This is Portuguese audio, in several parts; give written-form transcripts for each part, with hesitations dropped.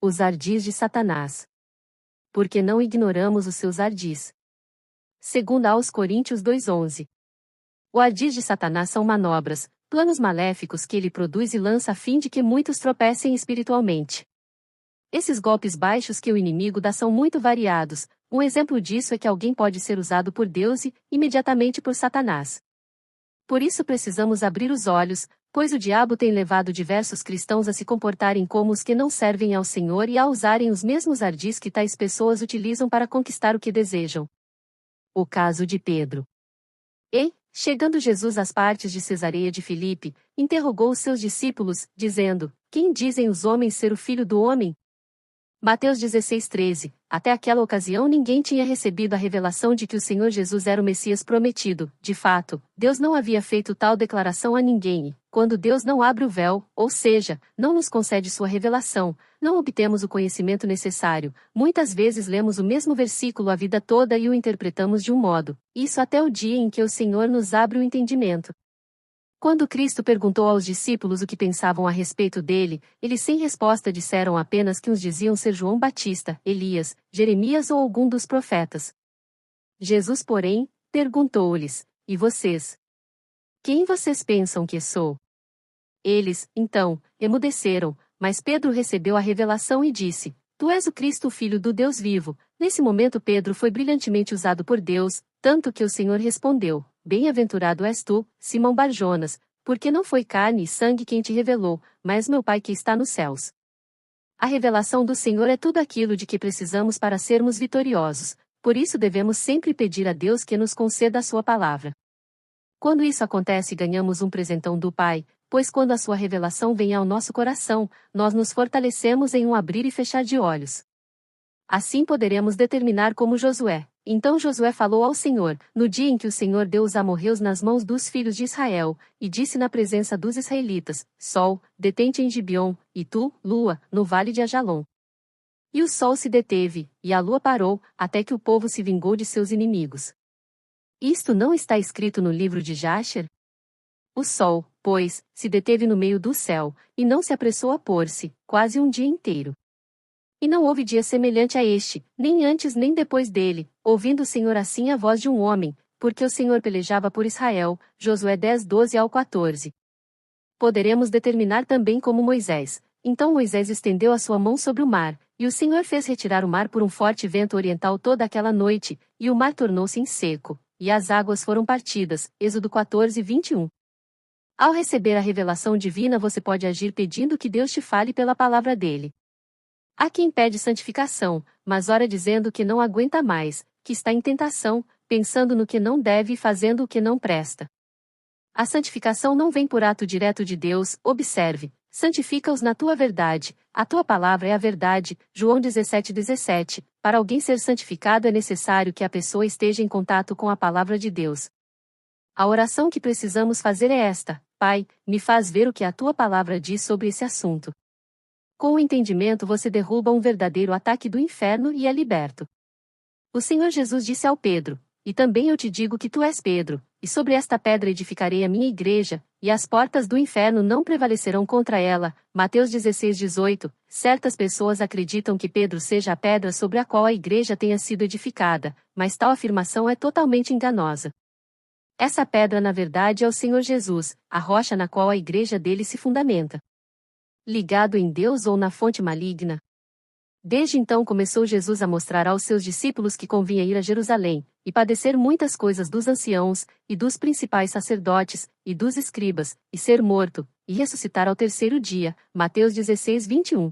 Os ardis de Satanás. Porque não ignoramos os seus ardis. Segundo aos Coríntios 2:11. O ardis de Satanás são manobras, planos maléficos que ele produz e lança a fim de que muitos tropecem espiritualmente. Esses golpes baixos que o inimigo dá são muito variados. Um exemplo disso é que alguém pode ser usado por Deus e, imediatamente por Satanás. Por isso precisamos abrir os olhos, pois o diabo tem levado diversos cristãos a se comportarem como os que não servem ao Senhor e a usarem os mesmos ardis que tais pessoas utilizam para conquistar o que desejam. O caso de Pedro. E, chegando Jesus às partes de Cesareia de Filipe, interrogou os seus discípulos, dizendo: Quem dizem os homens ser o Filho do Homem? Mateus 16:13. Até aquela ocasião ninguém tinha recebido a revelação de que o Senhor Jesus era o Messias prometido. De fato, Deus não havia feito tal declaração a ninguém e, quando Deus não abre o véu, ou seja, não nos concede sua revelação, não obtemos o conhecimento necessário. Muitas vezes lemos o mesmo versículo a vida toda e o interpretamos de um modo, isso até o dia em que o Senhor nos abre o entendimento. Quando Cristo perguntou aos discípulos o que pensavam a respeito dele, eles sem resposta disseram apenas que uns diziam ser João Batista, Elias, Jeremias ou algum dos profetas. Jesus, porém, perguntou-lhes: E vocês? Quem vocês pensam que sou? Eles, então, emudeceram, mas Pedro recebeu a revelação e disse: Tu és o Cristo, o Filho do Deus vivo. Nesse momento Pedro foi brilhantemente usado por Deus, tanto que o Senhor respondeu: Bem-aventurado és tu, Simão Bar-Jonas, porque não foi carne e sangue quem te revelou, mas meu Pai que está nos céus. A revelação do Senhor é tudo aquilo de que precisamos para sermos vitoriosos, por isso devemos sempre pedir a Deus que nos conceda a sua palavra. Quando isso acontece, ganhamos um presentão do Pai, pois quando a sua revelação vem ao nosso coração, nós nos fortalecemos em um abrir e fechar de olhos. Assim poderemos determinar como Josué. Então Josué falou ao Senhor, no dia em que o Senhor deu os amorreus nas mãos dos filhos de Israel, e disse na presença dos israelitas: Sol, detente em Gibeon, e tu, lua, no vale de Ajalon. E o sol se deteve, e a lua parou, até que o povo se vingou de seus inimigos. Isto não está escrito no livro de Jasher? O sol, pois, se deteve no meio do céu, e não se apressou a pôr-se, quase um dia inteiro. E não houve dia semelhante a este, nem antes nem depois dele, ouvindo o Senhor assim a voz de um homem, porque o Senhor pelejava por Israel. Josué 10:12-14. Poderemos determinar também como Moisés. Então Moisés estendeu a sua mão sobre o mar, e o Senhor fez retirar o mar por um forte vento oriental toda aquela noite, e o mar tornou-se em seco, e as águas foram partidas. Êxodo 14:21. Ao receber a revelação divina, você pode agir pedindo que Deus te fale pela palavra dele. Há quem pede santificação, mas ora dizendo que não aguenta mais, que está em tentação, pensando no que não deve e fazendo o que não presta. A santificação não vem por ato direto de Deus. Observe: santifica-os na tua verdade, a tua palavra é a verdade. João 17:17. Para alguém ser santificado é necessário que a pessoa esteja em contato com a palavra de Deus. A oração que precisamos fazer é esta: Pai, me faz ver o que a tua palavra diz sobre esse assunto. Com o entendimento você derruba um verdadeiro ataque do inferno e é liberto. O Senhor Jesus disse ao Pedro: E também eu te digo que tu és Pedro, e sobre esta pedra edificarei a minha igreja, e as portas do inferno não prevalecerão contra ela. Mateus 16:18. Certas pessoas acreditam que Pedro seja a pedra sobre a qual a igreja tenha sido edificada, mas tal afirmação é totalmente enganosa. Essa pedra na verdade é o Senhor Jesus, a rocha na qual a igreja dele se fundamenta. Ligado em Deus ou na fonte maligna? Desde então começou Jesus a mostrar aos seus discípulos que convinha ir a Jerusalém, e padecer muitas coisas dos anciãos, e dos principais sacerdotes, e dos escribas, e ser morto, e ressuscitar ao terceiro dia. Mateus 16:21.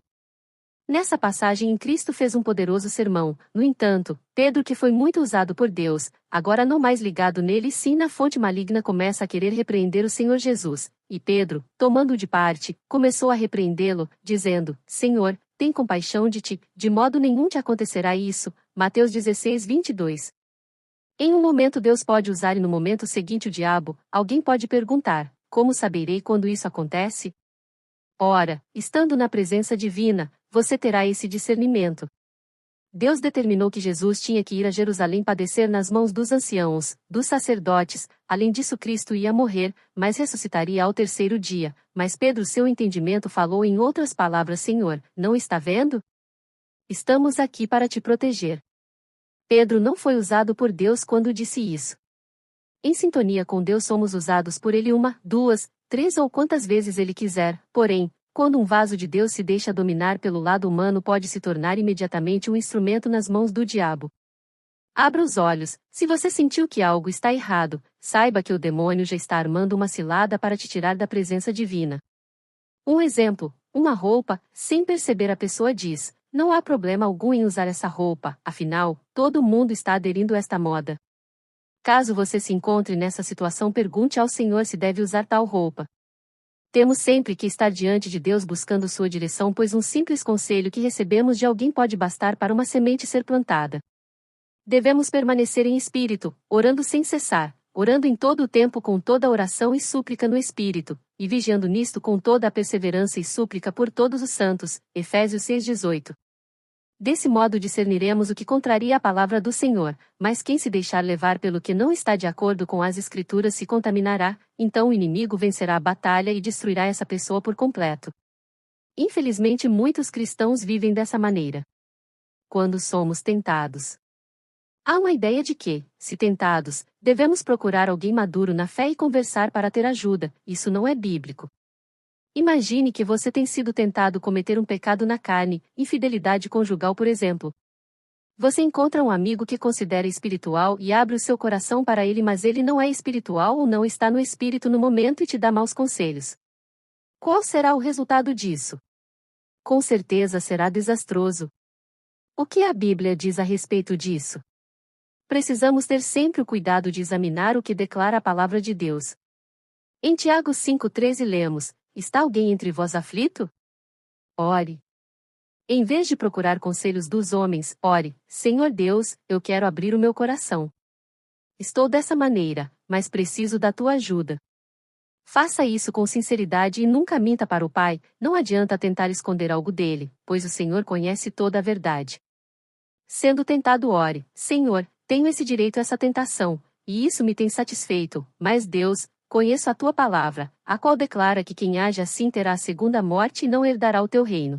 Nessa passagem Cristo fez um poderoso sermão. No entanto, Pedro, que foi muito usado por Deus, agora não mais ligado nele e sim na fonte maligna, começa a querer repreender o Senhor Jesus. E Pedro, tomando-o de parte, começou a repreendê-lo, dizendo: Senhor, tem compaixão de ti, de modo nenhum te acontecerá isso. Mateus 16:22. Em um momento Deus pode usar e no momento seguinte o diabo. Alguém pode perguntar: como saberei quando isso acontece? Ora, estando na presença divina, você terá esse discernimento. Deus determinou que Jesus tinha que ir a Jerusalém padecer nas mãos dos anciãos, dos sacerdotes. Além disso, Cristo ia morrer, mas ressuscitaria ao terceiro dia. Mas Pedro, seu entendimento, falou em outras palavras: Senhor, não está vendo? Estamos aqui para te proteger. Pedro não foi usado por Deus quando disse isso. Em sintonia com Deus somos usados por Ele uma, duas, três ou quantas vezes Ele quiser, porém, quando um vaso de Deus se deixa dominar pelo lado humano pode se tornar imediatamente um instrumento nas mãos do diabo. Abra os olhos, se você sentiu que algo está errado, saiba que o demônio já está armando uma cilada para te tirar da presença divina. Um exemplo, uma roupa, sem perceber a pessoa diz, não há problema algum em usar essa roupa, afinal, todo mundo está aderindo a esta moda. Caso você se encontre nessa situação, pergunte ao Senhor se deve usar tal roupa. Temos sempre que estar diante de Deus buscando sua direção, pois um simples conselho que recebemos de alguém pode bastar para uma semente ser plantada. Devemos permanecer em espírito, orando sem cessar, orando em todo o tempo com toda oração e súplica no espírito, e vigiando nisto com toda a perseverança e súplica por todos os santos. Efésios 6:18. Desse modo discerniremos o que contraria a palavra do Senhor, mas quem se deixar levar pelo que não está de acordo com as Escrituras se contaminará, então o inimigo vencerá a batalha e destruirá essa pessoa por completo. Infelizmente muitos cristãos vivem dessa maneira. Quando somos tentados. Há uma ideia de que, se tentados, devemos procurar alguém maduro na fé e conversar para ter ajuda. Isso não é bíblico. Imagine que você tem sido tentado cometer um pecado na carne, infidelidade conjugal, por exemplo. Você encontra um amigo que considera espiritual e abre o seu coração para ele, mas ele não é espiritual ou não está no espírito no momento e te dá maus conselhos. Qual será o resultado disso? Com certeza será desastroso. O que a Bíblia diz a respeito disso? Precisamos ter sempre o cuidado de examinar o que declara a palavra de Deus. Em Tiago 5,13 lemos: está alguém entre vós aflito? Ore. Em vez de procurar conselhos dos homens, ore: Senhor Deus, eu quero abrir o meu coração. Estou dessa maneira, mas preciso da tua ajuda. Faça isso com sinceridade e nunca minta para o Pai, não adianta tentar esconder algo dele, pois o Senhor conhece toda a verdade. Sendo tentado, ore: Senhor, tenho esse direito a essa tentação, e isso me tem satisfeito, mas Deus, conheço a tua palavra, a qual declara que quem age assim terá a segunda morte e não herdará o teu reino.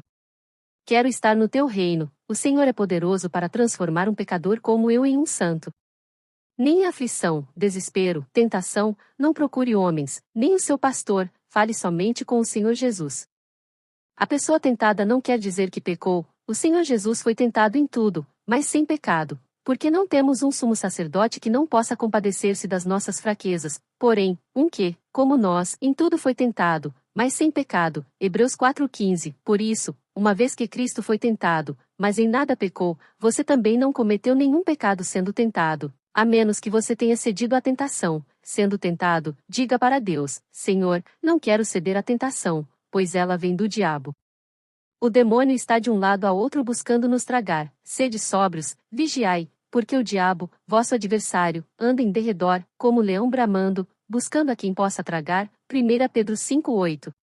Quero estar no teu reino, o Senhor é poderoso para transformar um pecador como eu em um santo. Nem aflição, desespero, tentação, não procure homens, nem o seu pastor, fale somente com o Senhor Jesus. A pessoa tentada não quer dizer que pecou, o Senhor Jesus foi tentado em tudo, mas sem pecado. Porque não temos um sumo sacerdote que não possa compadecer-se das nossas fraquezas, porém, um que, como nós, em tudo foi tentado, mas sem pecado. Hebreus 4,15. Por isso, uma vez que Cristo foi tentado, mas em nada pecou, você também não cometeu nenhum pecado sendo tentado, a menos que você tenha cedido à tentação. Sendo tentado, diga para Deus: Senhor, não quero ceder à tentação, pois ela vem do diabo. O demônio está de um lado a outro buscando nos tragar. Sede sóbrios, vigiai, porque o diabo, vosso adversário, anda em derredor, como leão bramando, buscando a quem possa tragar. 1 Pedro 5,8.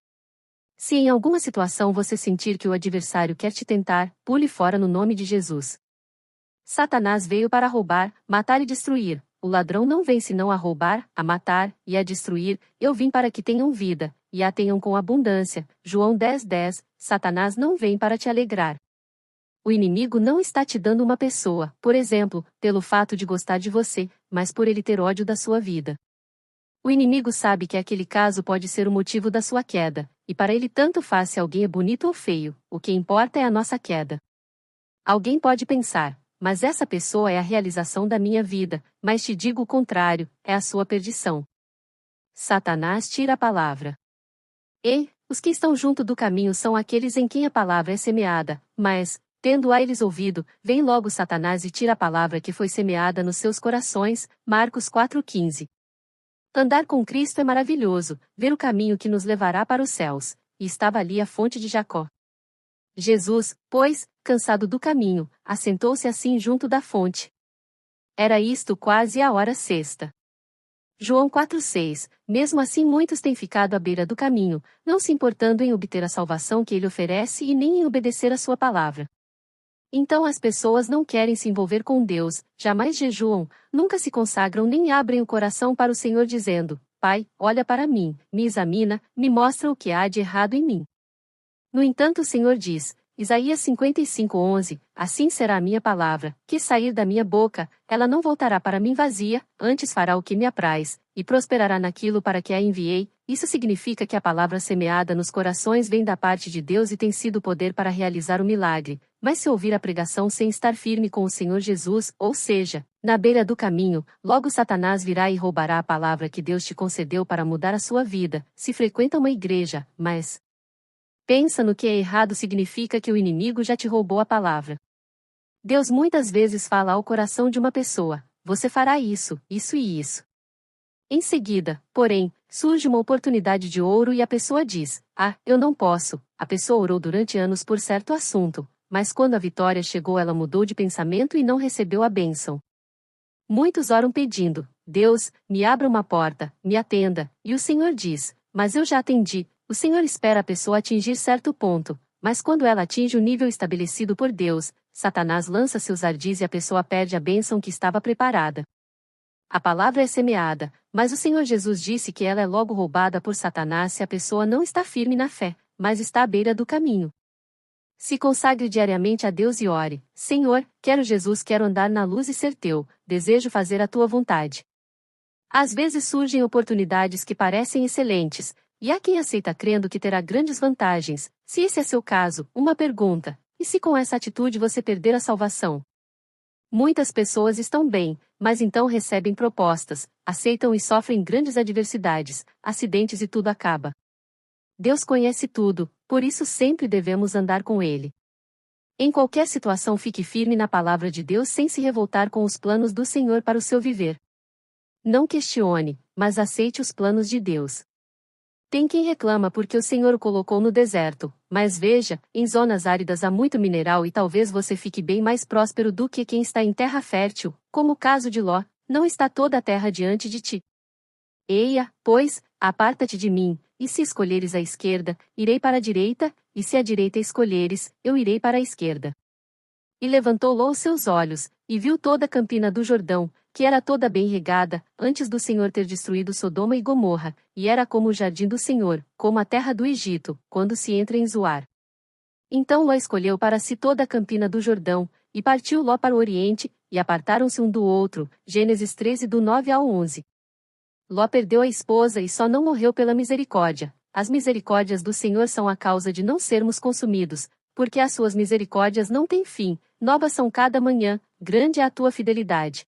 Se em alguma situação você sentir que o adversário quer te tentar, pule fora no nome de Jesus. Satanás veio para roubar, matar e destruir. O ladrão não vem senão a roubar, a matar e a destruir. Eu vim para que tenham vida, e a tenham com abundância. João 10,10. Satanás não vem para te alegrar. O inimigo não está te dando uma pessoa, por exemplo, pelo fato de gostar de você, mas por ele ter ódio da sua vida. O inimigo sabe que aquele caso pode ser o motivo da sua queda, e para ele tanto faz se alguém é bonito ou feio, o que importa é a nossa queda. Alguém pode pensar: mas essa pessoa é a realização da minha vida, mas te digo o contrário, é a sua perdição. Satanás tira a palavra. E, os que estão junto do caminho são aqueles em quem a palavra é semeada, mas, tendo a eles ouvido, vem logo Satanás e tira a palavra que foi semeada nos seus corações. Marcos 4,15. Andar com Cristo é maravilhoso, ver o caminho que nos levará para os céus, e estava ali a fonte de Jacó. Jesus, pois, cansado do caminho, assentou-se assim junto da fonte. Era isto quase a hora sexta. João 4,6. Mesmo assim muitos têm ficado à beira do caminho, não se importando em obter a salvação que ele oferece e nem em obedecer a sua palavra. Então as pessoas não querem se envolver com Deus, jamais jejuam, nunca se consagram nem abrem o coração para o Senhor dizendo: Pai, olha para mim, me examina, me mostra o que há de errado em mim. No entanto o Senhor diz: Isaías 55:11, assim será a minha palavra, que sair da minha boca, ela não voltará para mim vazia, antes fará o que me apraz, e prosperará naquilo para que a enviei. Isso significa que a palavra semeada nos corações vem da parte de Deus e tem sido poder para realizar o milagre. Mas se ouvir a pregação sem estar firme com o Senhor Jesus, ou seja, na beira do caminho, logo Satanás virá e roubará a palavra que Deus te concedeu para mudar a sua vida. Se frequenta uma igreja, mas pensa no que é errado, significa que o inimigo já te roubou a palavra. Deus muitas vezes fala ao coração de uma pessoa: você fará isso, isso e isso. Em seguida, porém, surge uma oportunidade de ouro e a pessoa diz: ah, eu não posso. A pessoa orou durante anos por certo assunto, mas quando a vitória chegou ela mudou de pensamento e não recebeu a bênção. Muitos oram pedindo: Deus, me abra uma porta, me atenda, e o Senhor diz: mas eu já atendi. O Senhor espera a pessoa atingir certo ponto, mas quando ela atinge o nível estabelecido por Deus, Satanás lança seus ardis e a pessoa perde a bênção que estava preparada. A palavra é semeada, mas o Senhor Jesus disse que ela é logo roubada por Satanás se a pessoa não está firme na fé, mas está à beira do caminho. Se consagre diariamente a Deus e ore: Senhor, quero Jesus, quero andar na luz e ser teu, desejo fazer a tua vontade. Às vezes surgem oportunidades que parecem excelentes, e há quem aceita crendo que terá grandes vantagens. Se esse é seu caso, uma pergunta: e se com essa atitude você perder a salvação? Muitas pessoas estão bem, mas então recebem propostas, aceitam e sofrem grandes adversidades, acidentes e tudo acaba. Deus conhece tudo, por isso sempre devemos andar com Ele. Em qualquer situação, fique firme na palavra de Deus sem se revoltar com os planos do Senhor para o seu viver. Não questione, mas aceite os planos de Deus. Tem quem reclama porque o Senhor o colocou no deserto, mas veja, em zonas áridas há muito mineral e talvez você fique bem mais próspero do que quem está em terra fértil, como o caso de Ló. Não está toda a terra diante de ti. Eia, pois, aparta-te de mim, e se escolheres a esquerda, irei para a direita, e se a direita escolheres, eu irei para a esquerda. E levantou Ló os seus olhos, e viu toda a campina do Jordão, que era toda bem regada, antes do Senhor ter destruído Sodoma e Gomorra, e era como o jardim do Senhor, como a terra do Egito, quando se entra em Zoar. Então Ló escolheu para si toda a campina do Jordão, e partiu Ló para o oriente, e apartaram-se um do outro. Gênesis 13 do 9 ao 11. Ló perdeu a esposa e só não morreu pela misericórdia. As misericórdias do Senhor são a causa de não sermos consumidos, porque as suas misericórdias não têm fim, novas são cada manhã, grande é a tua fidelidade.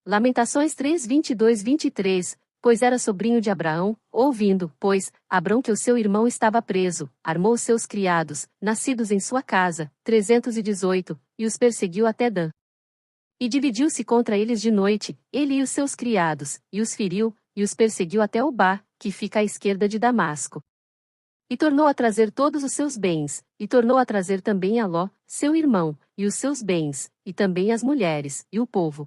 Lamentações 3, 22-23, pois era sobrinho de Abraão, ouvindo, pois, Abrão que o seu irmão estava preso, armou seus criados, nascidos em sua casa, 318, e os perseguiu até Dan. E dividiu-se contra eles de noite, ele e os seus criados, e os feriu, e os perseguiu até Obá, que fica à esquerda de Damasco. E tornou a trazer todos os seus bens, e tornou a trazer também a Ló, seu irmão, e os seus bens, e também as mulheres, e o povo.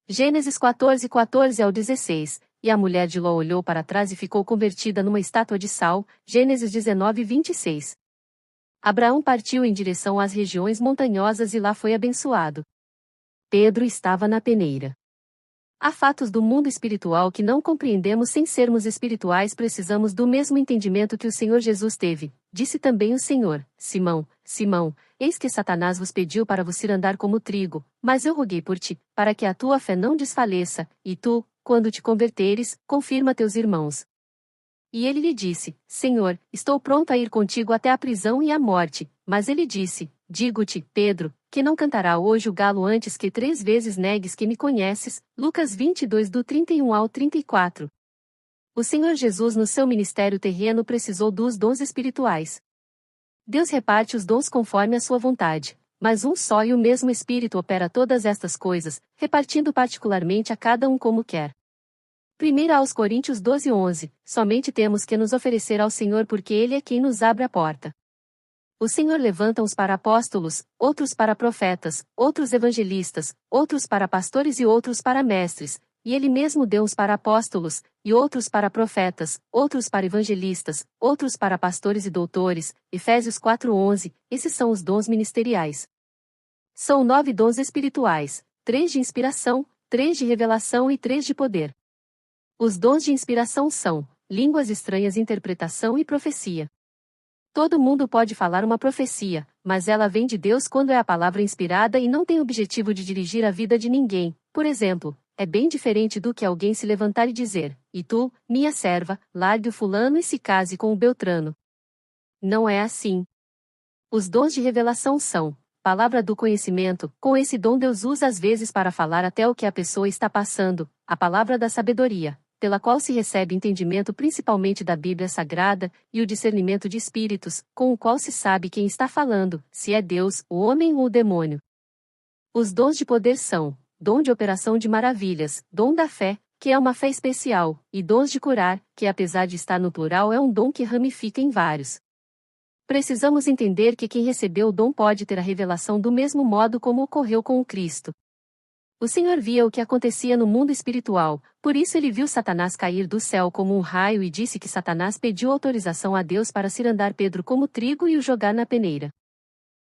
Gênesis 14, 14 ao 16, e a mulher de Ló olhou para trás e ficou convertida numa estátua de sal. Gênesis 19, 26. Abraão partiu em direção às regiões montanhosas e lá foi abençoado. Pedro estava na peneira. Há fatos do mundo espiritual que não compreendemos sem sermos espirituais. Precisamos do mesmo entendimento que o Senhor Jesus teve. Disse também o Senhor: Simão, Simão, eis que Satanás vos pediu para vos ir andar como trigo, mas eu roguei por ti, para que a tua fé não desfaleça, e tu, quando te converteres, confirma teus irmãos. E ele lhe disse: Senhor, estou pronto a ir contigo até a prisão e a morte. Mas ele disse: Digo-te, Pedro, que não cantará hoje o galo antes que 3 vezes negues que me conheces. Lucas 22 do 31 ao 34. O Senhor Jesus no seu ministério terreno precisou dos dons espirituais. Deus reparte os dons conforme a sua vontade, mas um só e o mesmo Espírito opera todas estas coisas, repartindo particularmente a cada um como quer. 1 aos Coríntios 12, 11, somente temos que nos oferecer ao Senhor porque Ele é quem nos abre a porta. O Senhor levanta uns para apóstolos, outros para profetas, outros evangelistas, outros para pastores e outros para mestres, e Ele mesmo deu uns para apóstolos, e outros para profetas, outros para evangelistas, outros para pastores e doutores. Efésios 4:11, esses são os dons ministeriais. São 9 dons espirituais, 3 de inspiração, 3 de revelação e 3 de poder. Os dons de inspiração são línguas estranhas, interpretação e profecia. Todo mundo pode falar uma profecia, mas ela vem de Deus quando é a palavra inspirada e não tem o objetivo de dirigir a vida de ninguém. Por exemplo, é bem diferente do que alguém se levantar e dizer: "E tu, minha serva, largue o fulano e se case com o Beltrano." Não é assim. Os dons de revelação são palavra do conhecimento. Com esse dom Deus usa às vezes para falar até o que a pessoa está passando, a palavra da sabedoria, pela qual se recebe entendimento principalmente da Bíblia Sagrada, e o discernimento de espíritos, com o qual se sabe quem está falando, se é Deus, o homem ou o demônio. Os dons de poder são dom de operação de maravilhas, dom da fé, que é uma fé especial, e dons de curar, que apesar de estar no plural é um dom que ramifica em vários. Precisamos entender que quem recebeu o dom pode ter a revelação do mesmo modo como ocorreu com o Cristo. O Senhor via o que acontecia no mundo espiritual, por isso ele viu Satanás cair do céu como um raio e disse que Satanás pediu autorização a Deus para cirandar Pedro como trigo e o jogar na peneira.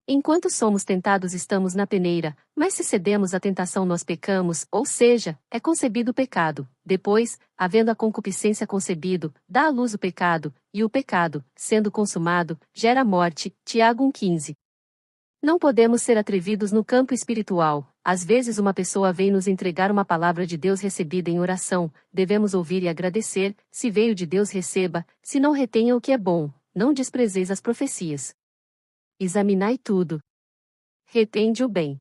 Enquanto somos tentados estamos na peneira, mas se cedemos à tentação nós pecamos, ou seja, é concebido o pecado. Depois, havendo a concupiscência concebido, dá à luz o pecado, e o pecado, sendo consumado, gera a morte. Tiago 1,15. Não podemos ser atrevidos no campo espiritual. Às vezes uma pessoa vem nos entregar uma palavra de Deus recebida em oração, devemos ouvir e agradecer. Se veio de Deus, receba, se não, retenha o que é bom. Não desprezeis as profecias. Examinai tudo. Retende o bem.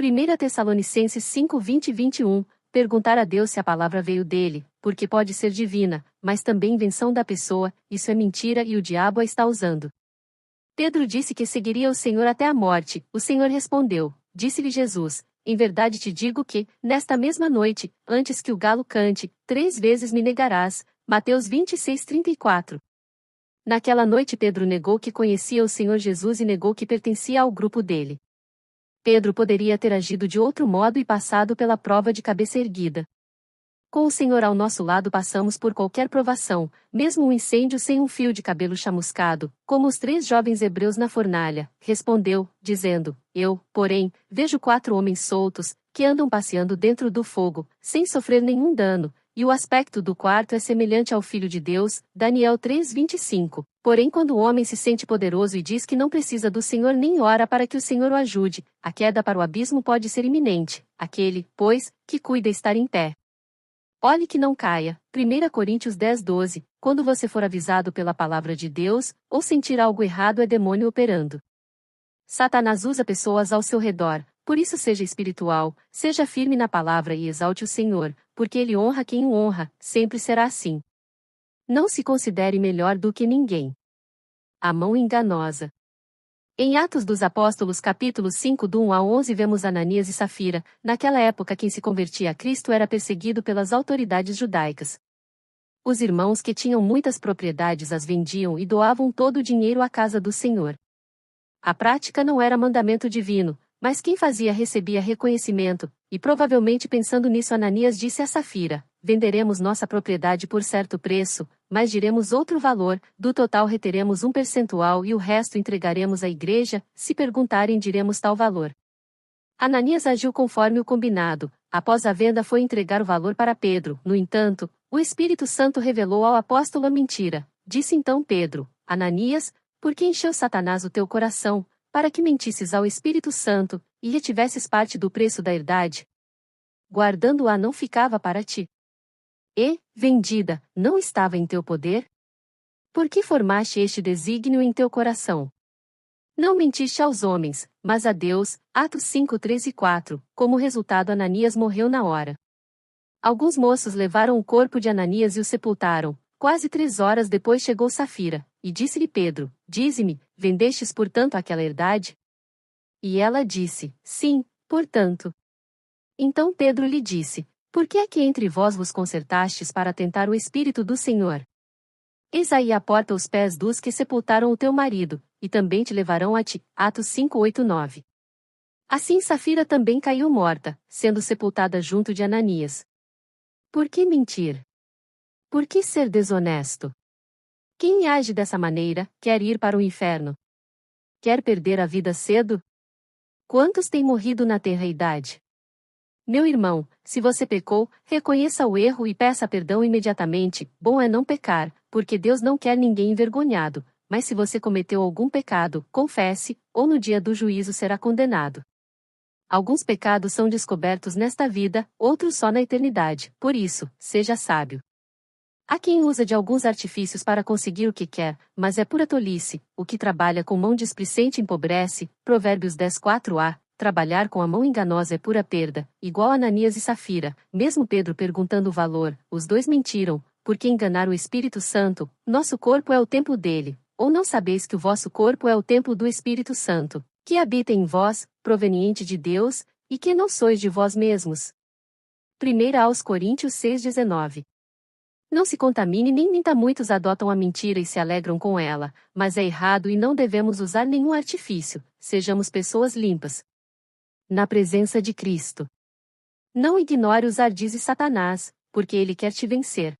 1 Tessalonicenses 5, 20 e 21, perguntar a Deus se a palavra veio dele, porque pode ser divina, mas também invenção da pessoa, isso é mentira e o diabo a está usando. Pedro disse que seguiria o Senhor até a morte, o Senhor respondeu, disse-lhe Jesus, em verdade te digo que, nesta mesma noite, antes que o galo cante, 3 vezes me negarás. Mateus 26, 34. Naquela noite Pedro negou que conhecia o Senhor Jesus e negou que pertencia ao grupo dele. Pedro poderia ter agido de outro modo e passado pela prova de cabeça erguida. Com o Senhor ao nosso lado passamos por qualquer provação, mesmo um incêndio sem um fio de cabelo chamuscado, como os 3 jovens hebreus na fornalha, respondeu, dizendo, eu, porém, vejo 4 homens soltos, que andam passeando dentro do fogo, sem sofrer nenhum dano, e o aspecto do quarto é semelhante ao Filho de Deus, Daniel 3:25. Porém quando o homem se sente poderoso e diz que não precisa do Senhor nem ora para que o Senhor o ajude, a queda para o abismo pode ser iminente, aquele, pois, que cuida estar em pé. Olhe que não caia. 1 Coríntios 10:12. Quando você for avisado pela palavra de Deus, ou sentir algo errado é demônio operando. Satanás usa pessoas ao seu redor, por isso seja espiritual, seja firme na palavra e exalte o Senhor, porque ele honra quem o honra, sempre será assim. Não se considere melhor do que ninguém. A mão enganosa. Em Atos dos Apóstolos capítulo 5 do 1 a 11 vemos Ananias e Safira. Naquela época quem se convertia a Cristo era perseguido pelas autoridades judaicas. Os irmãos que tinham muitas propriedades as vendiam e doavam todo o dinheiro à casa do Senhor. A prática não era mandamento divino, mas quem fazia recebia reconhecimento, e provavelmente pensando nisso Ananias disse a Safira, venderemos nossa propriedade por certo preço, mas diremos outro valor, do total reteremos um percentual e o resto entregaremos à igreja, se perguntarem diremos tal valor. Ananias agiu conforme o combinado, após a venda foi entregar o valor para Pedro, no entanto, o Espírito Santo revelou ao apóstolo a mentira, disse então Pedro, Ananias, por que encheu Satanás o teu coração, para que mentisses ao Espírito Santo, e retivesses parte do preço da herdade? Guardando-a não ficava para ti. E, vendida, não estava em teu poder? Por que formaste este desígnio em teu coração? Não mentiste aos homens, mas a Deus. Atos 5, 3 e 4. Como resultado Ananias morreu na hora. Alguns moços levaram o corpo de Ananias e o sepultaram. Quase 3 horas depois chegou Safira, e disse-lhe Pedro, dize-me, vendestes portanto aquela herdade? E ela disse, sim, portanto. Então Pedro lhe disse, por que é que entre vós vos concertastes para tentar o Espírito do Senhor? Eis aí a porta os pés dos que sepultaram o teu marido, e também te levarão a ti. Atos 5, 8, 9. Assim Safira também caiu morta, sendo sepultada junto de Ananias. Por que mentir? Por que ser desonesto? Quem age dessa maneira, quer ir para o inferno? Quer perder a vida cedo? Quantos têm morrido na tenra idade? Meu irmão, se você pecou, reconheça o erro e peça perdão imediatamente. Bom é não pecar, porque Deus não quer ninguém envergonhado, mas se você cometeu algum pecado, confesse, ou no dia do juízo será condenado. Alguns pecados são descobertos nesta vida, outros só na eternidade, por isso, seja sábio. Há quem usa de alguns artifícios para conseguir o que quer, mas é pura tolice. O que trabalha com mão displicente empobrece. Provérbios 10:4a. Trabalhar com a mão enganosa é pura perda, igual Ananias e Safira. Mesmo Pedro perguntando o valor, os dois mentiram, porque enganar o Espírito Santo. Nosso corpo é o templo dele. Ou não sabeis que o vosso corpo é o templo do Espírito Santo, que habita em vós, proveniente de Deus, e que não sois de vós mesmos. 1 aos Coríntios 6:19. Não se contamine nem minta. Muitos adotam a mentira e se alegram com ela, mas é errado e não devemos usar nenhum artifício. Sejamos pessoas limpas. Na presença de Cristo. Não ignore os ardis de Satanás, porque ele quer te vencer.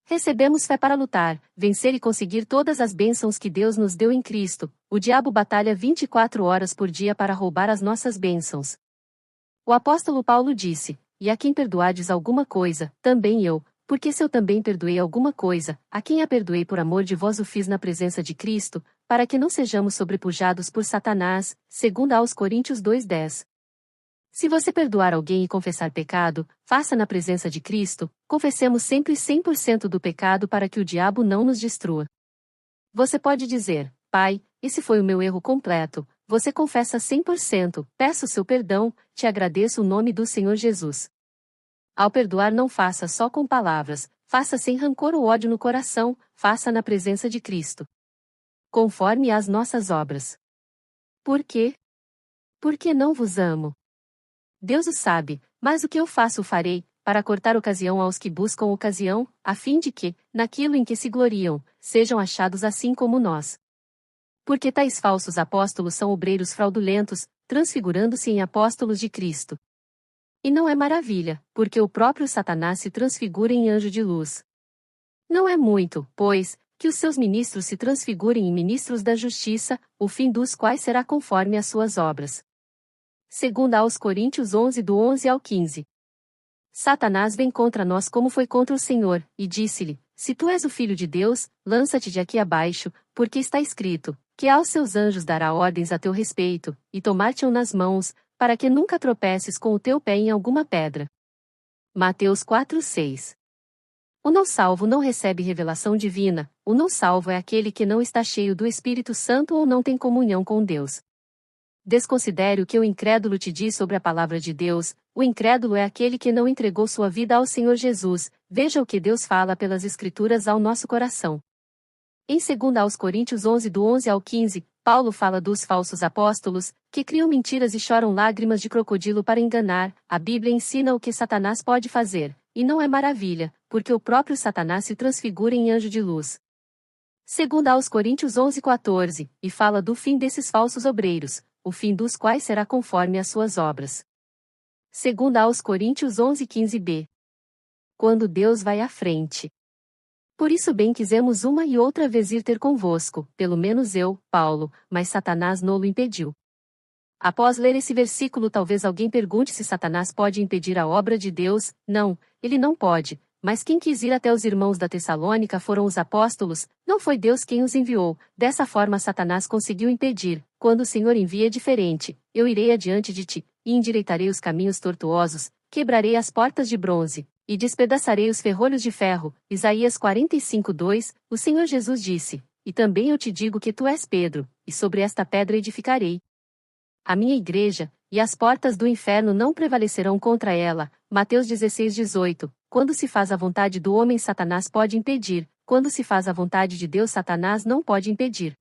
Recebemos fé para lutar, vencer e conseguir todas as bênçãos que Deus nos deu em Cristo. O diabo batalha 24 horas por dia para roubar as nossas bênçãos. O apóstolo Paulo disse: E a quem perdoardes alguma coisa, também eu. Porque se eu também perdoei alguma coisa, a quem a perdoei por amor de vós o fiz na presença de Cristo, para que não sejamos sobrepujados por Satanás, 2 aos Coríntios 2:10. Se você perdoar alguém e confessar pecado, faça na presença de Cristo. Confessemos sempre 100% do pecado para que o diabo não nos destrua. Você pode dizer: Pai, esse foi o meu erro completo. Você confessa 100%, peço seu perdão, te agradeço o nome do Senhor Jesus. Ao perdoar, não faça só com palavras, faça sem rancor ou ódio no coração, faça na presença de Cristo. Conforme às nossas obras. Por quê? Porque não vos amo. Deus o sabe, mas o que eu faço farei, para cortar ocasião aos que buscam ocasião, a fim de que, naquilo em que se gloriam, sejam achados assim como nós. Porque tais falsos apóstolos são obreiros fraudulentos, transfigurando-se em apóstolos de Cristo. E não é maravilha, porque o próprio Satanás se transfigura em anjo de luz. Não é muito, pois, que os seus ministros se transfigurem em ministros da justiça, o fim dos quais será conforme às suas obras. 2 aos Coríntios 11 do 11 ao 15. Satanás vem contra nós como foi contra o Senhor, e disse-lhe: Se tu és o Filho de Deus, lança-te de aqui abaixo, porque está escrito, que aos seus anjos dará ordens a teu respeito, e tomar-te-ão nas mãos, para que nunca tropeces com o teu pé em alguma pedra. Mateus 4:6. O não salvo não recebe revelação divina. O não salvo é aquele que não está cheio do Espírito Santo ou não tem comunhão com Deus. Desconsidere o que o incrédulo te diz sobre a palavra de Deus. O incrédulo é aquele que não entregou sua vida ao Senhor Jesus. Veja o que Deus fala pelas Escrituras ao nosso coração. Em 2 aos Coríntios 11 do 11 ao 15, Paulo fala dos falsos apóstolos, que criam mentiras e choram lágrimas de crocodilo para enganar. A Bíblia ensina o que Satanás pode fazer, e não é maravilha, porque o próprio Satanás se transfigura em anjo de luz. 2 aos Coríntios 11:14, e fala do fim desses falsos obreiros, o fim dos quais será conforme às suas obras. 2 aos Coríntios 11:15b. Quando Deus vai à frente. Por isso bem quisemos uma e outra vez ir ter convosco, pelo menos eu, Paulo, mas Satanás nolo impediu. Após ler esse versículo, talvez alguém pergunte se Satanás pode impedir a obra de Deus. Não, ele não pode, mas quem quis ir até os irmãos da Tessalônica foram os apóstolos, não foi Deus quem os enviou. Dessa forma Satanás conseguiu impedir. Quando o Senhor envia é diferente: eu irei adiante de ti, e endireitarei os caminhos tortuosos, quebrarei as portas de bronze, e despedaçarei os ferrolhos de ferro. Isaías 45:2, o Senhor Jesus disse: E também eu te digo que tu és Pedro, e sobre esta pedra edificarei a minha igreja, e as portas do inferno não prevalecerão contra ela. Mateus 16:18. Quando se faz a vontade do homem, Satanás pode impedir. Quando se faz a vontade de Deus, Satanás não pode impedir.